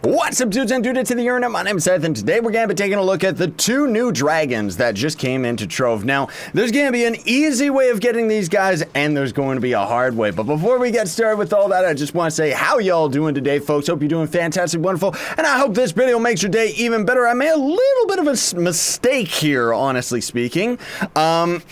What's up, dudes and dudettes of the internet? My name is Seth, and today we're going to be taking a look at the 2 new dragons that just came into Trove. Now, there's going to be an easy way of getting these guys, and there's going to be a hard way. But before we get started with all that, I just want to say, how y'all doing today, folks? Hope you're doing fantastic, wonderful, and I hope this video makes your day even better. I made a little bit of a mistake here, honestly speaking,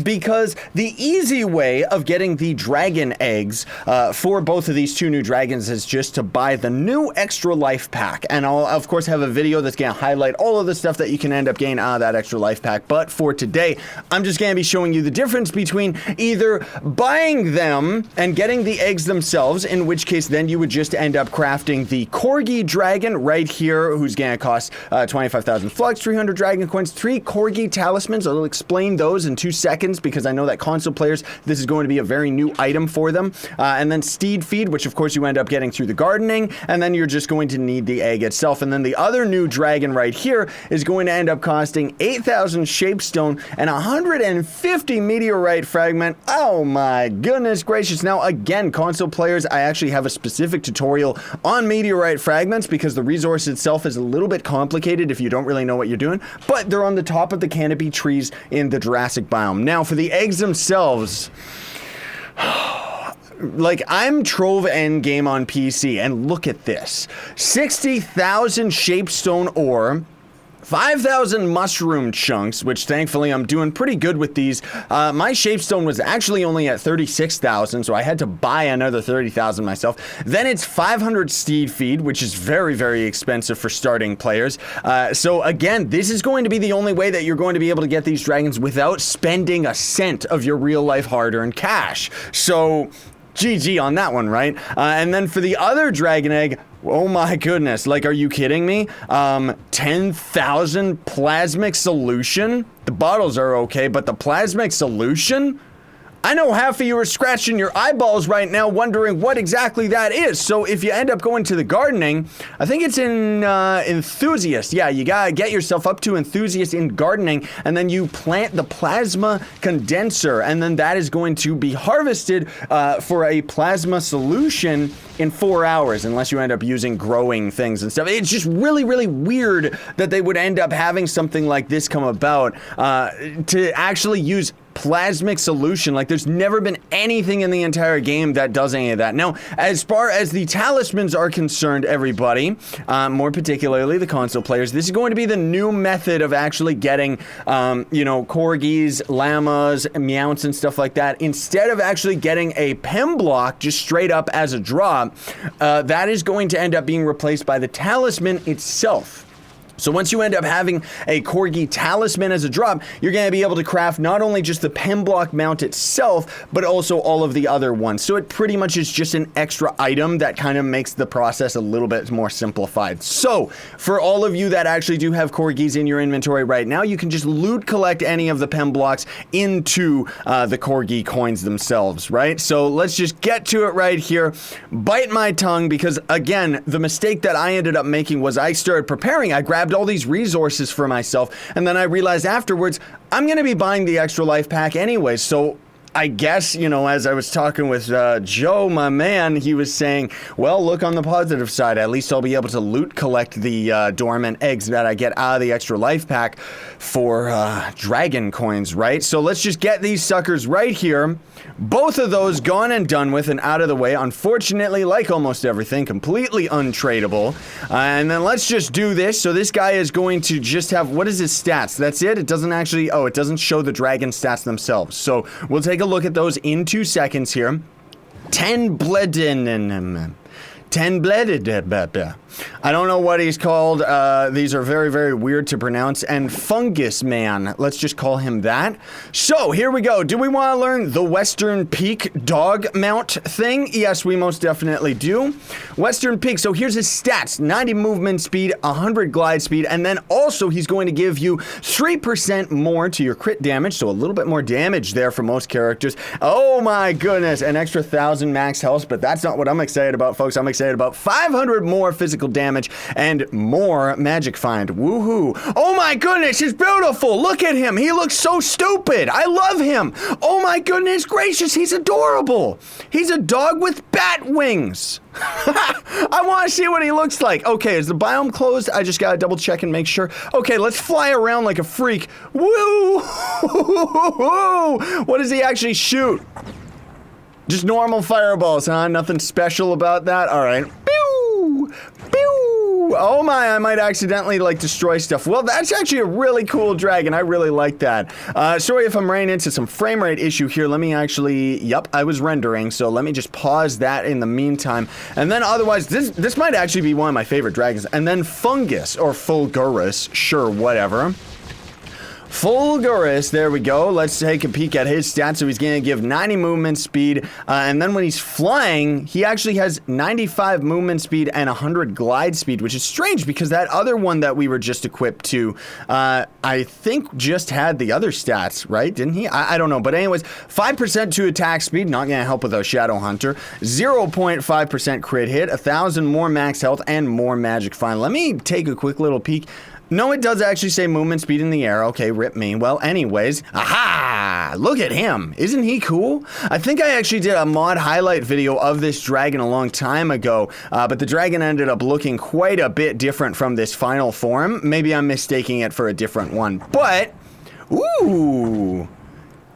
because the easy way of getting the dragon eggs for both of these 2 new dragons is just to buy the new extra life pack. And I'll, of course, have a video that's going to highlight all of the stuff that you can end up getting out of that extra life pack. But for today, I'm just going to be showing you the difference between either buying them and getting the eggs themselves, in which case then you would just end up crafting the Corgi dragon right here, who's going to cost 25,000 flux, 300 dragon coins, 3 Corgi talismans. I'll explain those in 2 seconds because I know that console players, this is going to be a very new item for them. And then steed feed, which of course you end up getting through the gardening, and then you're just going to need the egg itself. And then the other new dragon right here is going to end up costing 8,000 shapestone and 150 meteorite fragment. Oh my goodness gracious. Now again, console players, I actually have a specific tutorial on meteorite fragments because the resource itself is a little bit complicated if you don't really know what you're doing, but they're on the top of the canopy trees in the Jurassic biome. Now for the eggs themselves, like, I'm Trove endgame on PC, and look at this. 60,000 shapestone ore, 5,000 mushroom chunks, which thankfully I'm doing pretty good with these. My shapestone was actually only at 36,000, so I had to buy another 30,000 myself. Then it's 500 steed feed, which is very, very expensive for starting players. So again, this is going to be the only way that you're going to be able to get these dragons without spending a cent of your real life hard-earned cash. So GG on that one, right? And then for the other dragon egg, oh my goodness, like, are you kidding me? 10,000 plasmic solution? The bottles are okay, but the plasmic solution? I know half of you are scratching your eyeballs right now wondering what exactly that is. So if you end up going to the gardening, I think it's in enthusiast. Yeah, you gotta get yourself up to enthusiast in gardening, and then you plant the plasma condenser, and then that is going to be harvested for a plasma solution in 4 hours, unless you end up using growing things and stuff. It's just really, really weird that they would end up having something like this come about to actually use plasmic solution. Like, there's never been anything in the entire game that does any of that. Now, as far as the talismans are concerned, everybody, more particularly the console players, this is going to be the new method of actually getting, you know, corgis, llamas, meows, and stuff like that. Instead of actually getting a Pem block just straight up as a drop, that is going to end up being replaced by the talisman itself. So once you end up having a Corgi talisman as a drop, you're going to be able to craft not only just the Pem block mount itself, but also all of the other ones. So it pretty much is just an extra item that kind of makes the process a little bit more simplified. So for all of you that actually do have Corgis in your inventory right now, you can just loot collect any of the Pem blocks into the Corgi coins themselves, right? So let's just get to it right here. Bite my tongue, because again, the mistake that I ended up making was I started preparing. I grabbed all these resources for myself, and then I realized afterwards I'm going to be buying the extra life pack anyway. So I guess, you know, as I was talking with Joe, my man, he was saying, well, look on the positive side. At least I'll be able to loot collect the dormant eggs that I get out of the extra life pack for dragon coins, right? So let's just get these suckers right here. Both of those gone and done with and out of the way. Unfortunately, like almost everything, completely untradeable. And then let's just do this. So this guy is going to just have, what is his stats? That's it? It doesn't actually, oh, it doesn't show the dragon stats themselves. So we'll take a look at those in 2 seconds here. Tanbleddyn. I don't know what he's called. These are very, very weird to pronounce. And Fungus Man. Let's just call him that. So, here we go. Do we want to learn the Western Peak dog mount thing? Yes, we most definitely do. Western Peak. So, here's his stats. 90 movement speed, 100 glide speed, and then also he's going to give you 3% more to your crit damage. So, a little bit more damage there for most characters. Oh my goodness. An extra 1,000 max health, but that's not what I'm excited about, folks. I'm excited about. 500 more physical damage and more magic find. Woohoo. Oh my goodness, he's beautiful. Look at him. He looks so stupid. I love him. Oh my goodness gracious, he's adorable. He's a dog with bat wings. I want to see what he looks like. Okay, is the biome closed? I just gotta double check and make sure. Okay, let's fly around like a freak. Woo! What does he actually shoot? Just normal fireballs, huh? Nothing special about that? Alright. Pew! Pew! Oh my, I might accidentally, like, destroy stuff. Well, that's actually a really cool dragon. I really like that. Sorry if I'm running into some frame rate issue here. Let me actually... Yep, I was rendering, so let me just pause that in the meantime. And then otherwise, this might actually be one of my favorite dragons. And then Fungus, or Fulguras, sure, whatever. Fulguras, there we go. Let's take a peek at his stats. So he's going to give 90 movement speed, and then when he's flying, he actually has 95 movement speed and 100 glide speed, which is strange because that other one that we were just equipped to, I think just had the other stats, right? Didn't he? I don't know. But anyways, 5% to attack speed, not going to help with our Shadow Hunter. 0.5% crit hit, 1,000 more max health, and more magic find. Let me take a quick little peek. No, it does actually say movement speed in the air. Okay, rip me. Well, anyways, aha! Look at him. Isn't he cool? I think I actually did a mod highlight video of this dragon a long time ago, but the dragon ended up looking quite a bit different from this final form. Maybe I'm mistaking it for a different one, but, ooh.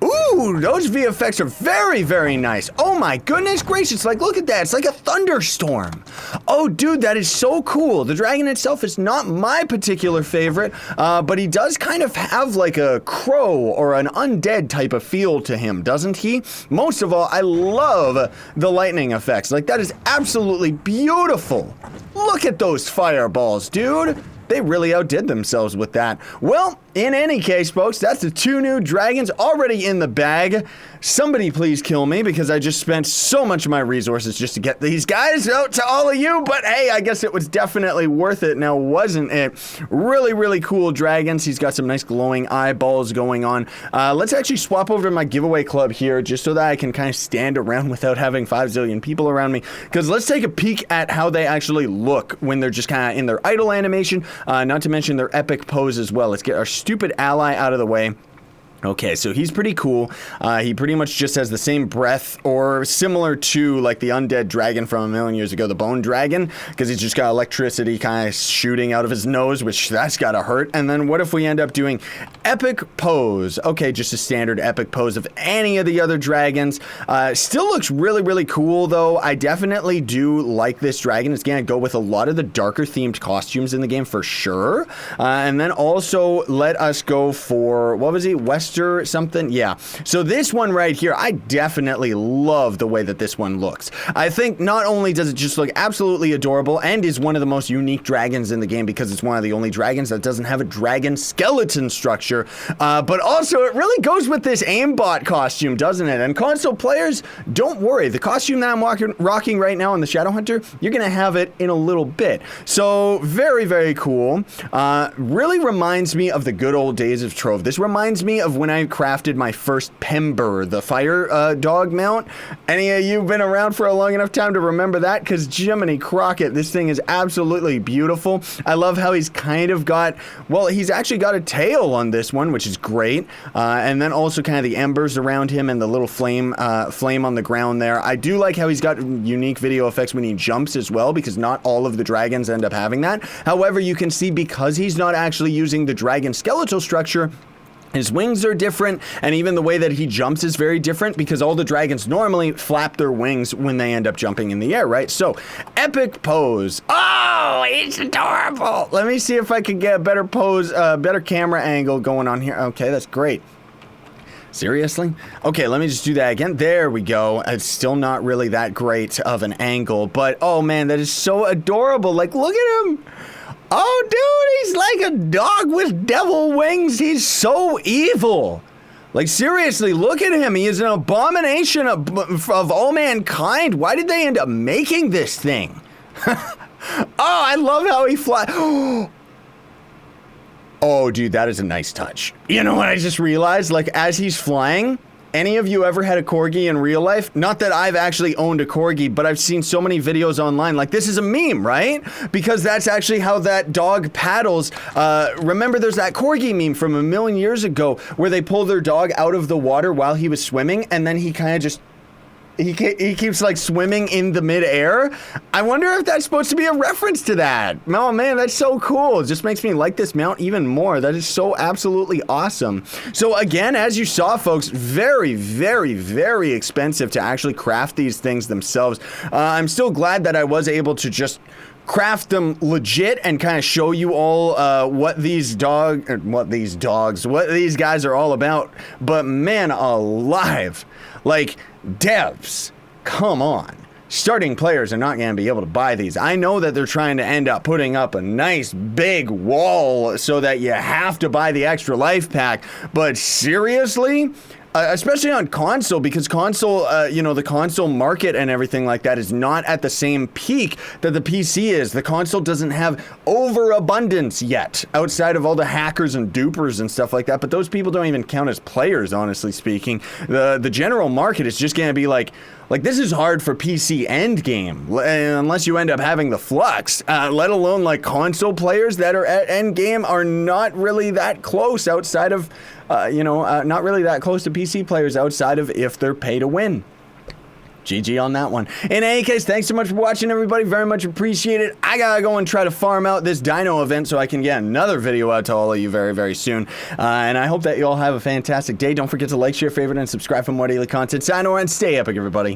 Ooh, those VFX are very, very nice. Oh my goodness gracious, like look at that, it's like a thunderstorm. Oh dude, that is so cool. The dragon itself is not my particular favorite, but he does kind of have like a crow or an undead type of feel to him, doesn't he? Most of all, I love the lightning effects. Like that is absolutely beautiful. Look at those fireballs, dude. They really outdid themselves with that. Well, in any case, folks, that's the 2 new dragons already in the bag. Somebody please kill me because I just spent so much of my resources just to get these guys out to all of you. But hey, I guess it was definitely worth it now, wasn't it? Really, really cool dragons. He's got some nice glowing eyeballs going on. Let's actually swap over to my giveaway club here just so that I can kind of stand around without having 5 zillion people around me. Because let's take a peek at how they actually look when they're just kind of in their idle animation. Not to mention their epic pose as well. Let's get our stupid ally out of the way. Okay, so he's pretty cool. He pretty much just has the same breath, or similar to like the undead dragon from a million years ago, the bone dragon, because he's just got electricity kind of shooting out of his nose, which that's gotta hurt. And then what if we end up doing epic pose? Okay, just a standard epic pose of any of the other dragons. Still looks really, really cool though. I definitely do like this dragon. It's gonna go with a lot of the darker themed costumes in the game for sure. And then also let us go for, what was he? Western something? Yeah. So this one right here, I definitely love the way that this one looks. I think not only does it just look absolutely adorable and is one of the most unique dragons in the game because it's one of the only dragons that doesn't have a dragon skeleton structure, but also it really goes with this aimbot costume, doesn't it? And console players, don't worry. The costume that I'm rocking right now on the Shadow Hunter, you're going to have it in a little bit. So very, very cool. Really reminds me of the good old days of Trove. This reminds me of when I crafted my first Pember, the fire dog mount. Any of you been around for a long enough time to remember that? Because Jiminy Crockett, this thing is absolutely beautiful. I love how he's kind of got, well, he's actually got a tail on this one, which is great. And then also kind of the embers around him and the little flame on the ground there. I do like how he's got unique video effects when he jumps as well, because not all of the dragons end up having that. However, you can see because he's not actually using the dragon skeletal structure, his wings are different, and even the way that he jumps is very different because all the dragons normally flap their wings when they end up jumping in the air, right? So, epic pose. Oh, it's adorable. Let me see if I can get a better pose, better camera angle going on here. Okay, that's great. Seriously? Okay, let me just do that again. There we go. It's still not really that great of an angle, but oh man, that is so adorable. Like, look at him. Oh, dude, he's like a dog with devil wings. He's so evil. Like, seriously, look at him. He is an abomination of all mankind. Why did they end up making this thing? Oh, I love how he flies. Oh, dude, that is a nice touch. You know what I just realized? Like, as he's flying, any of you ever had a corgi in real life? Not that I've actually owned a corgi, but I've seen so many videos online. Like, this is a meme, right? Because that's actually how that dog paddles. Remember, there's that corgi meme from a million years ago where they pull their dog out of the water while he was swimming, and then he kind of just... He keeps like swimming in the midair. I wonder if that's supposed to be a reference to that. Oh man, that's so cool. It just makes me like this mount even more. That is so absolutely awesome. So again, as you saw, folks, very, very, very expensive to actually craft these things themselves. I'm still glad that I was able to just craft them legit and kind of show you all what these guys are all about. But man alive, like, devs, come on. Starting players are not going to be able to buy these. I know that they're trying to end up putting up a nice big wall so that you have to buy the extra life pack, but seriously? Especially on console, because console, you know, the console market and everything like that is not at the same peak that the PC is. The console doesn't have overabundance yet, outside of all the hackers and dupers and stuff like that, but those people don't even count as players, honestly speaking. The general market is just going to be like, this is hard for PC endgame, unless you end up having the flux, let alone like console players that are at endgame are not really that close outside of, not really that close to PC players outside of if they're pay to win. GG on that one. In any case, thanks so much for watching, everybody. Very much appreciate it. I gotta go and try to farm out this dino event so I can get another video out to all of you very, very soon. And I hope that you all have a fantastic day. Don't forget to like, share, favorite, and subscribe for more daily content. Sign on and stay epic, everybody.